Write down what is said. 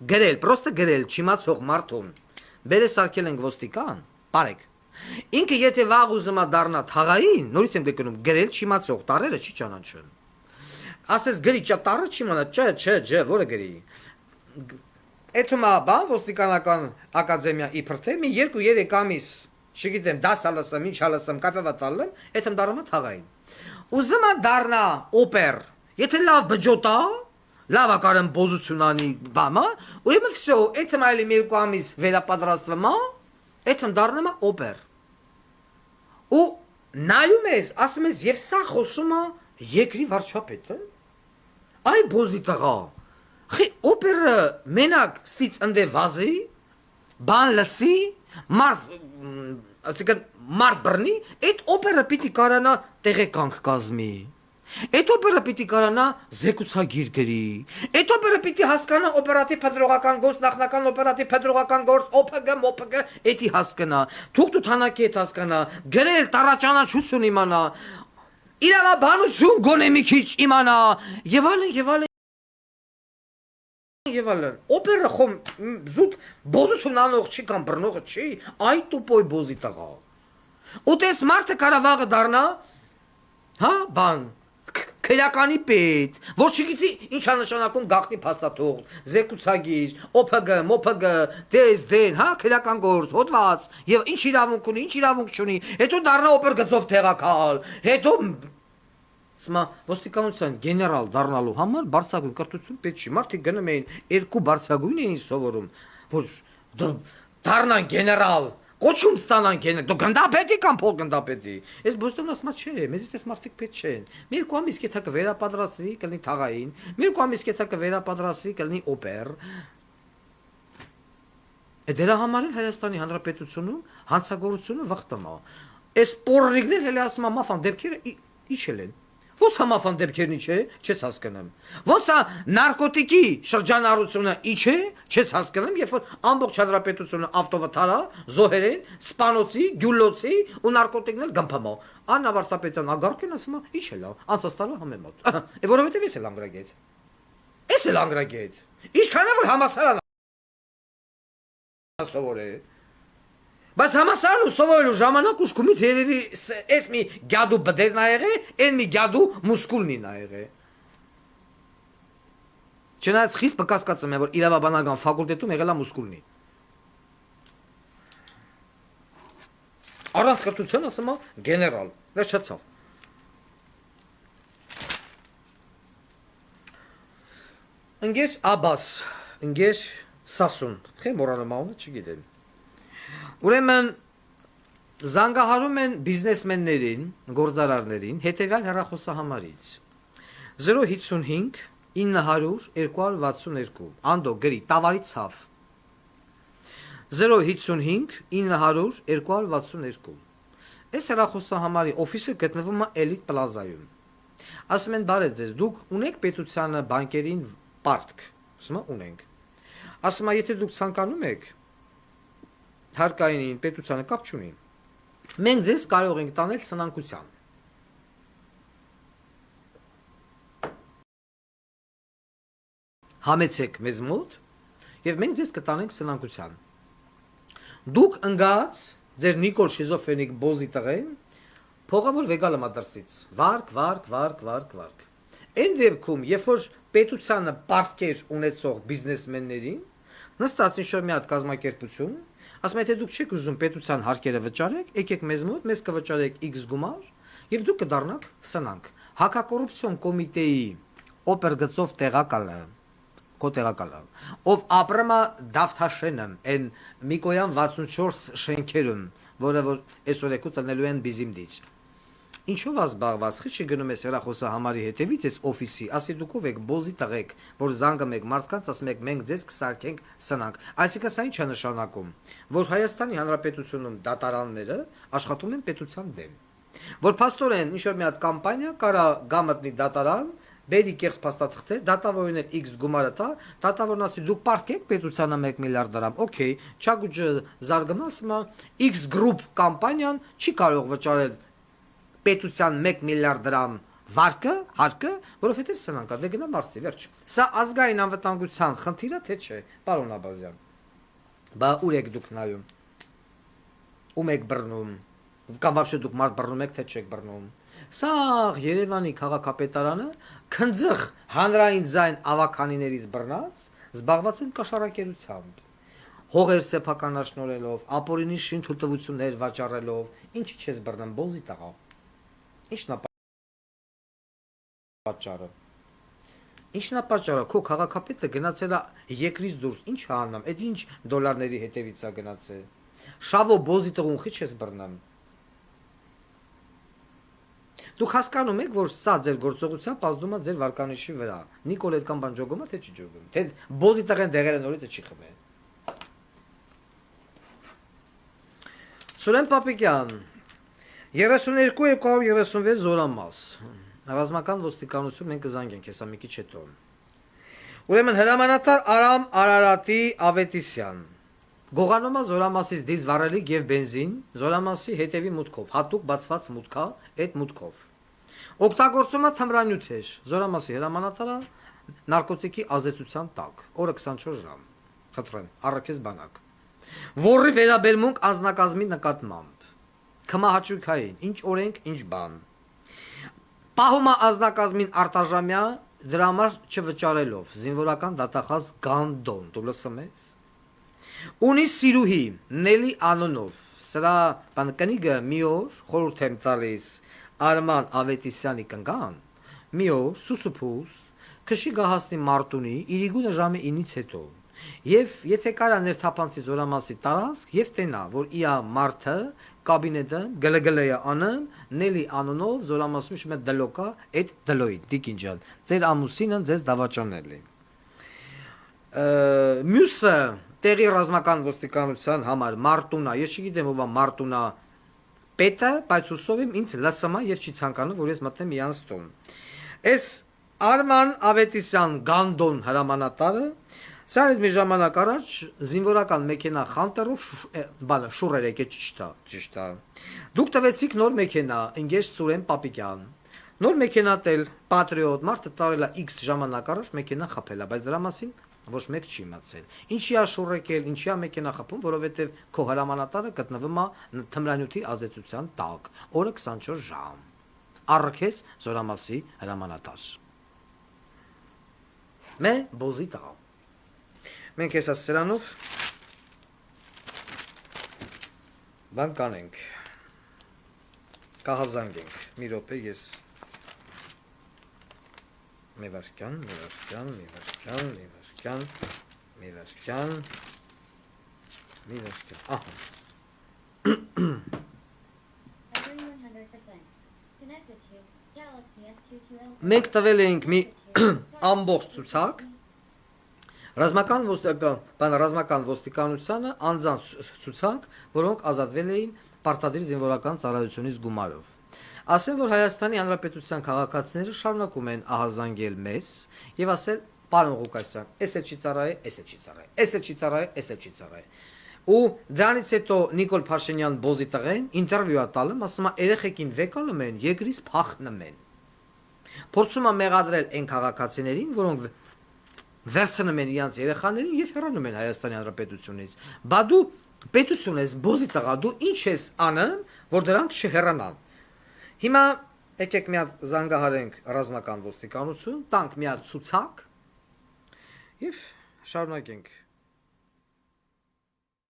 գրել, պրոստը գրել, չիմացող մարդուն, բերես արկել ենք ոստիկան, բարեք, ինքը եթե վաղ ուզում է դառնա թաղային, նորից եմ գկնում, գրել չիմացող, տարերը չի ճանաչում, ասես գրի տառը չիմանա, չ, որը գրի, էթում է բան, ոստիկանական ակադեմիա իբր թե, մի 2-3 ամիս, չգիտեմ, դաս հալասեմ, ինչ հալասեմ, կապևա տալեմ, էթում դառնում է թաղային, ուզում է դառնա օպեր, եթե լավ բջոտա, լավ ակարեմ բոզություն անի բամա, ուրեմն վсё, էթում այլի մի 2 ամիս վերապատրաստվում է, էթում դառնում է օպեր։ Ու նայում ես, ասում ես, եւ սա խոսում է երկրի վարչապետը։ Այ բոզի տղա։ Խի օպերը մենակ ստից ընդ վազի, բան լսի, մարդ բռնի, այդ օպերը պիտի կարանա տեղեկանք կազմի։ Այդ օպերը պիտի կարանա զեկուցագիր գրի, այդ օպերը պիտի հասկանա օպերատիվ փտրողական գործ, նախնական օպերատիվ փտրողական գործ, OPG, էդի հասկանա, թուղթ ու թանակի հետ հասկանա, գրել տարաճանաչություն իմանա, իրավաբանություն գոնե մի քիչ իմանա, եւ այլն, օպերը խոմ զուտ բոզություն անող չի կամ բռնողը չի, այ տուպոյ բոզի տղա։ Ու տես մարդը կարավաղը դառնա, հա, բան, քելականի պետ, որ չգիտի ինչա նշանակում գաղտնի փաստաթուղթ, զեկուցագիր, OPG, դեն, հա, քելական գործ, հոդված, եւ ինչ իրավունք չունի, հետո դառնա օպեր գծով տեղակալ, հետո Սմա ոստիկանության գեներալ դառնալու համար բարձրագույն կրթություն պետք չի, մարդիկ գնում էին 2 բարձրագույն էին սովորում, որ դառնան գեներալ, կոչում ստանան գեներալ, դու գնդապետի կամ փոխգնդապետի, այս բոստոնն ասма չէ, մեզից այս մարդիկ պետք չեն, մի 2 ամիս կեթա կվերապատրաստվի, կլինի թաղային, մի 2 ամիս կեթա կվերապատրաստվի, կլինի օպեր, դրա համար էլ Հայաստանի Հանրապետությունում հանցագործությունը վախտում է, այս պորնիկներ հենց ասում եմ մաֆան դեպքերը իջել են Ոնց համաֆան դեպքերն ի՞նչ է, չես հասկանում։ Ոնց է նարկոտիկի շրջանառությունը ի՞նչ է, չես հասկանում, երբ որ ամբողջ հանրապետությունը ավտովթարա, զոհերեն, սպանոցի, գյուլոցի ու նարկոտիկներ գմփամա։ Աննա Վարդապետյան ագարկեն ասում է, ի՞նչ է լավ, անցած տարվա համեմատ։ Որովհետև ես էլ անգրագետ։ Ես էլ անգրագետ։ Ինչքան է որ համասարան սովոր է։ Բայց համասարն ու սովորելու ժամանակ ուշքումի թերևի էս մի գյադու բդերն ա եղե, են մի գյադու մուսկուլնին ա եղե։ Չնայած խիստ կասկածում եմ, որ իրավաբանական ֆակուլտետում եղել ա մուսկուլնի։ Առանց կրթության ասում ա գեներալ, վերջացավ։ Ընկեր Աբաս, ընկեր Սասուն, թե մոռանում անունը չգիտեմ։ Ուրեմն զանգահարում են բիզնեսմեններին, գործարարներին հետևյալ հեռախոսահամարից 055 900 262 Անդո գրի տավարի ցավ 055 900 262 Այս հեռախոսահամարի օֆիսը գտնվում է Էլիտ Պլազայում Ասում են բարև ձեզ դուք ունեք պետությանը բանկերին պարտք ասում ունենք Ասում եթե դուք ցանկանում եք Հարկայինին պետությանը կապ չունի։ Մենք ձեզ կարող ենք տանել սնանկության։ Համեցեք մեզ մոտ եւ մենք ձեզ կտանենք սնանկության։ Դուք ընկած ձեր Նիկոլ շիզոֆրենիկ բոզի տղեն փողավոր վեգալը մադրսից։ Վարկ։ Այն դեպքում, երբ որ պետությանը պարտքեր ունեցող բիզնեսմեններին նստած ինչ-որ մի հատ կազմակերպություն Ասում եթե դուք չեք ուզում պետության հարկերը վճարեք, եկեք մեզ մոտ, մեզ կվճարեք X գումար, եւ դուք կդառնաք սնանկ։ Հակակոռուպցիոն կոմիտեի օպեր գծով տեղակալը, ով ապրում է Դավթաշենում, այն Միկոյան 64 շենքերում, որը որ այսօր եկուց ելնելու են բիզիմդիջ։ Ինչով ազբաղված խիչի գնում ես հեռախոսահամարի հետևից այս օֆիսի, ասի դուք ով եք բոզի տղեկ, որ զանգում եք մարդկանց, ասում եք մենք ձեզ կսարքենք սնանք։ Այսինքն սա ինչ է նշանակում, որ Հայաստանի Հանրապետությունում դատարանները աշխատում են պետության դեմ։ Որ փաստորեն ինչ որ մի հատ կամպանիա կարա գամտնի դատարան, բերի կեղծ փաստաթղթեր, դատավորին էլ X գումարը տա, դատավորն ասի դուք պարտք եք պետությանը 1 միլիարդ դրամ։ Okay, Չագուջը զարգմասը X Group կամպանիան չի կարող վճարել պետության 1 միլիարդ դրամ Վարկը, հարկը, որովհետև սնանկա, դե գնա մարսի, վերջ։ Սա ազգային անվտանգության խնդիրը թե չէ, պարոն Աբազյան։ Բա ուր եք դուք նայում։ Ում եք բռնում։ Կամ вообще դուք մարդ բռնում եք, թե չեք բռնում։ Սա Երևանի քաղաքապետարանը քնձխ հանրային ձայն ավականիներից բռնած զբաղված են կաշառակերությամբ։ Հողեր սեփականաշնորելով, ապօրինի շին թույլտվություններ վաճառելով, ինչի չես բռնում, բոզի տղա։ Ինչն է պատճառը։ Ինչն է պատճառը, քո քաղաքապետը գնացել է երկրից դուրս, ինչ է անում, այդ ինչ դոլարների հետևից է գնացել։ Շավո բոզի տղունքի չես բռնում։ Դուք հասկանում եք, որ սա ձեր գործողությամբ ազդում է ձեր վարկանիշի վրա։ Նիկոլ այդքան բան ջոգում է, թե չի ջոգում։ Թե բոզի տղեն դեղերը նորից չի խմել։ Սուրեն Պապիկյան 32-236 զորամաս։ Ռազմական ոստիկանություն մենք կզանգենք հեսա մի քիչ հետո։ Ուրեմն հրամանատար Արամ Արարատի Ավետիսյան։ Գողանոմա զորամասից դիզ վառելիք եւ բենզին զորամասի հետևի մուտքով, հատուկ բացված մուտքա, այդ մուտքով։ Օգտագործումը թմրանյութեր, զորամասի հրամանատարը նարկոտիկի ազդեցության տակ, օրը 24 ժամ։ Խնդրեմ, առաքես բանակ։ Որի վերաբերմունք անձնակազմի նկատմամբ։ Քմահաճույքային, ինչ օրենք, ինչ բան։ Պահումա անձնակազմին արտաժամյա դրա համար չվճարելով զինվորական դատախազ Գանդոն, դու լսում ես։ Ունի սիրուհի Նելի անոնով, սրա բանկնիգը մի օր խորհուրդ եմ տալիս Արման Ավետիսյանի կնգան, մի օր սուսուփուս քշի գահասնի Մարտունի իրիգունը ժամը 9-ից հետո, եւ եթե կարա ներթափանցի զորամասի տարածք եւ տենա, որ իա մարդը կաբինետը գլգլեյա անեմ Նելի անոնով զորամասում շմե դլոկա այդ դլոյի դիկինջան, ձեր ամուսինը ձեզ դավաճանել է։ Մյուսը տեղի ռազմական ոստիկանության համար Մարտունա, ես չգիտեմ ով է Մարտունա պետը, բայց հուսով եմ ինձ լսում է եւ չի ցանկանում, որ ես մտնեմ իրանց տուն։ Այս Արման Ավետիսյան Գանդոն հրամանատարը սարից մի ժամանակ առաջ զինվորական մեքենա խանտերով բանը շուրեր եկե ճիշտ է։ Դուք տվեցիք նոր մեքենա, ընկեր Սուրեն Պապիկյան։ Նոր մեքենա տել Patriot, մարդը տարել է X ժամանակ առաջ մեքենա խփել է, բայց դրա մասին ոչ մեկ չի իմացել։ Ինչի է շուրեկել, ինչի է մեքենա խփում, որովհետև քո հրամանատարը գտնվում է թմրանյութի ազդեցության տակ, օրը 24 ժամ։ Առաքես զորամասի հրամանատար։ Մե բոզի տղա։ Մենք հեսա սրանով բան կանենք։ Կահազանգենք։ Մի րոպե ես մի վարքյան, ահա։ Մենք տվել էինք մի ամբողջ ցուցակ ռազմական ոստիկանությանը անձանց ցուցակ, որոնք ազատվել էին պարտադիր զինվորական ծառայությունից գումարով։ Ասեն, որ Հայաստանի Հանրապետության քաղաքացիները շարունակում են ահազանգել մեզ եւ ասել պարոն Ղուկասյան, էս էլ չի ծառայ, էս էլ չի ծառայ, էս էլ չի ծառայ, էս էլ չի ծառայ։ Ու դրանից հետո Նիկոլ Փաշինյան բոզի տղեն ինտերվյու է տալում, ասում է երեխեքին վեկանում են, երկրից փախնում են։ Փորձում է մեղադրել այն քաղաքացիներին, որոնք վերցնում են իրանց երեխաներին եւ հեռանում են Հայաստանի Հանրապետությունից։ Բա դու պետություն ես, բոզի տղա, դու ինչ ես անում, որ դրանք չհեռանան։ Հիմա եկեք մի հատ զանգահարենք ռազմական ոստիկանություն, տանք մի հատ ցուցակ եւ շարունակենք